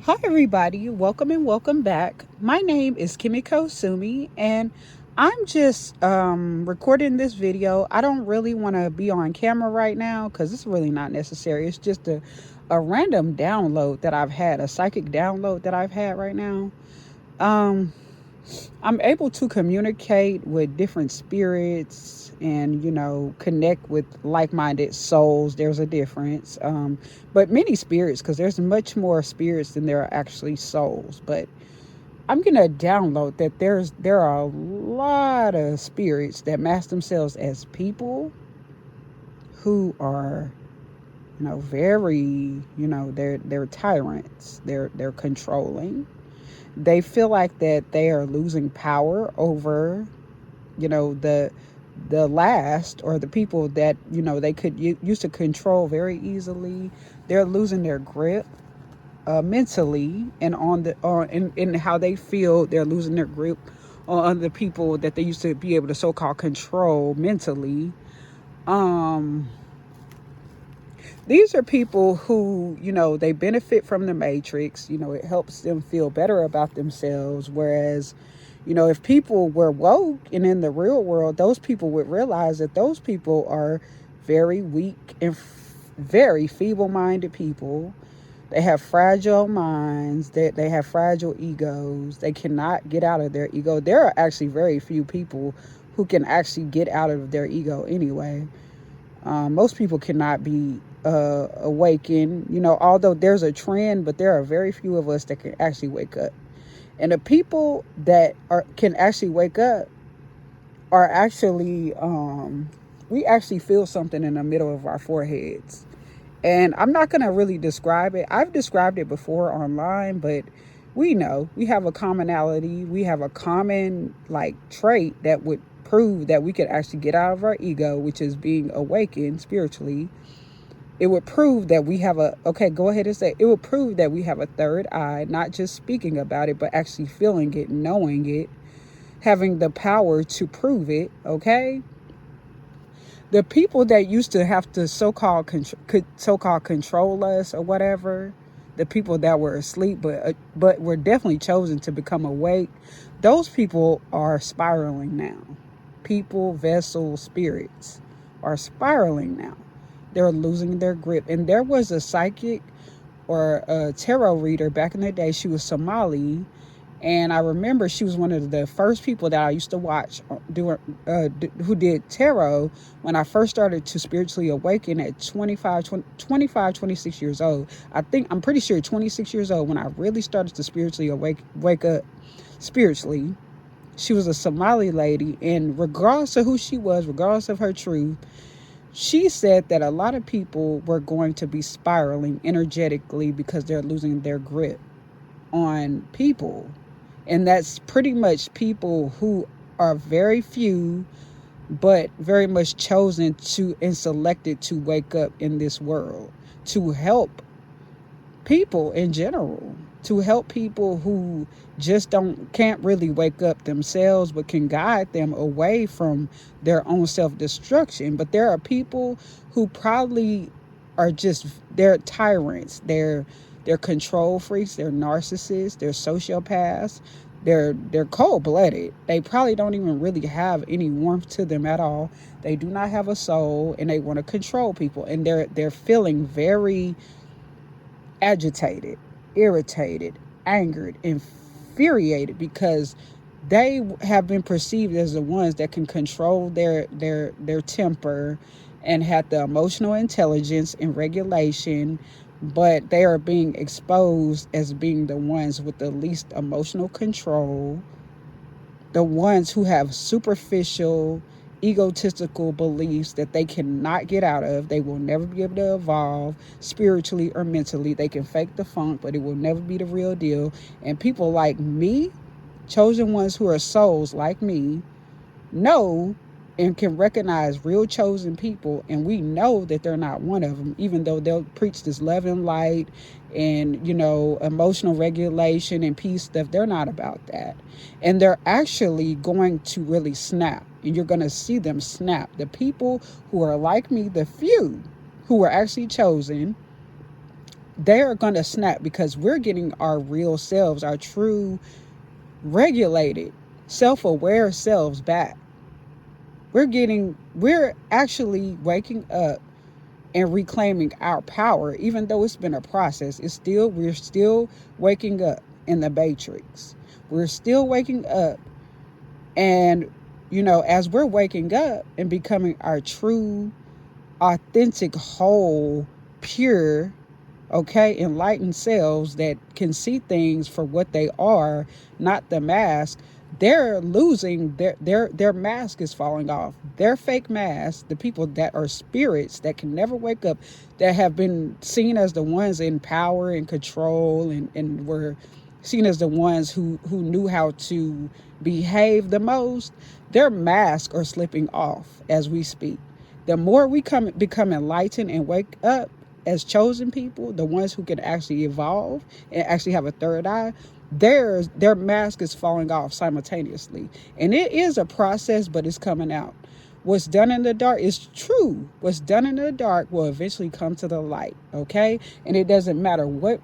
Hi, everybody. Welcome and welcome back. My name is Kimiko Sumi, and I'm just recording this video. I don't really want to be on camera right now because it's really not necessary. It's just a random download that I've had, a psychic download that I've had right now. Um, I'm able to communicate with different spirits and, connect with like minded souls. There's a difference. But many spirits, because there's much more spirits than there are actually souls. But I'm going to download that there are a lot of spirits that mask themselves as people who are very they're tyrants, they're controlling. They feel like that they are losing power over the last, or the people that they could used to control very easily. They're losing their grip mentally, and in how they feel. They're losing their grip on the people that they used to be able to so-called control mentally. um these are people who, they benefit from the matrix. It helps them feel better about themselves. Whereas, if people were woke and in the real world, those people would realize that those people are very weak and very feeble minded people. They have fragile minds, they have fragile egos. They cannot get out of their ego. There are actually very few people who can actually get out of their ego anyway. Most people cannot be awakened, although there's a trend, but there are very few of us that can actually wake up. And the people that can actually wake up are actually, we actually feel something in the middle of our foreheads. And I'm not going to really describe it. I've described it before online, but we have a commonality. We have a common trait that would prove that we could actually get out of our ego, which is being awakened spiritually. It would prove that we have go ahead and say, it would prove that we have a third eye, not just speaking about it, but actually feeling it, knowing it, having the power to prove it. Okay. The people that used to have to so-called control us or whatever, the people that were asleep but were definitely chosen to become awake, those people are spiraling now. People, vessels, spirits are spiraling now. They're losing their grip. And there was a psychic or a tarot reader back in the day. She was Somali, and I remember she was one of the first people that I used to watch who did tarot when I first started to spiritually awaken at 26 years old. I'm pretty sure 26 years old when I really started to spiritually wake up spiritually. She was a Somali lady, and regardless of who she was, regardless of her truth, she said that a lot of people were going to be spiraling energetically because they're losing their grip on people. And that's pretty much people who are very few, but very much chosen to and selected to wake up in this world, to help people in general, to help people who just can't really wake up themselves, but can guide them away from their own self-destruction. But there are people who probably are just, they're tyrants, they're control freaks, they're narcissists, they're sociopaths, they're cold-blooded. They probably don't even really have any warmth to them at all. They do not have a soul, and they want to control people, and they're feeling very agitated, irritated, angered, infuriated, because they have been perceived as the ones that can control their temper and have the emotional intelligence and regulation, but they are being exposed as being the ones with the least emotional control, the ones who have superficial, egotistical beliefs that they cannot get out of. They will never be able to evolve spiritually or mentally. They can fake the funk, but it will never be the real deal. And people like me, chosen ones who are souls like me, know and can recognize real chosen people, and we know that they're not one of them, even though they'll preach this love and light and emotional regulation and peace stuff. They're not about that, and they're actually going to really snap, and you're going to see them snap. The people who are like me, the few who are actually chosen, they're going to snap because we're getting our real selves, our true, regulated, self-aware selves back. We're actually waking up and reclaiming our power. Even though it's been a process, we're still waking up in the matrix. We're still waking up. And as we're waking up and becoming our true, authentic, whole, pure, okay, enlightened selves that can see things for what they are, not the mask, they're losing their mask is falling off. Their fake mask, the people that are spirits that can never wake up, that have been seen as the ones in power and control, and were seen as the ones who knew how to behave the most, their masks are slipping off as we speak. The more we become enlightened and wake up as chosen people, the ones who can actually evolve and actually have a third eye, their mask is falling off simultaneously. And it is a process, but it's coming out. What's done in the dark is true. What's done in the dark will eventually come to the light, okay? And it doesn't matter what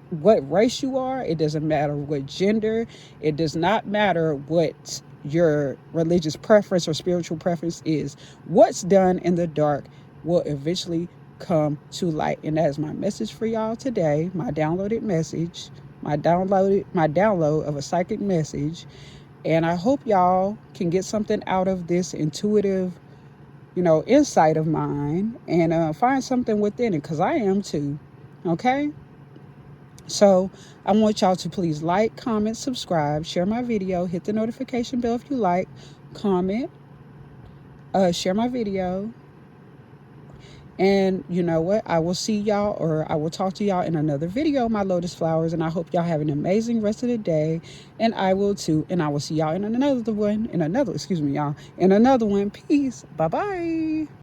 race you are. It doesn't matter what gender. It does not matter what your religious preference or spiritual preference is. What's done in the dark will eventually come to light. And that is my message for y'all today, my downloaded message, my download of a psychic message. And I hope y'all can get something out of this intuitive, insight of mine, and find something within it, because I am too. Okay? So I want y'all to please like, comment, subscribe, share my video, hit the notification bell if you like, comment, share my video. And you know what? I will see y'all, or I will talk to y'all in another video, my lotus flowers. And I hope y'all have an amazing rest of the day. And I will too. And I will see y'all in another one. In another one. Peace. Bye-bye.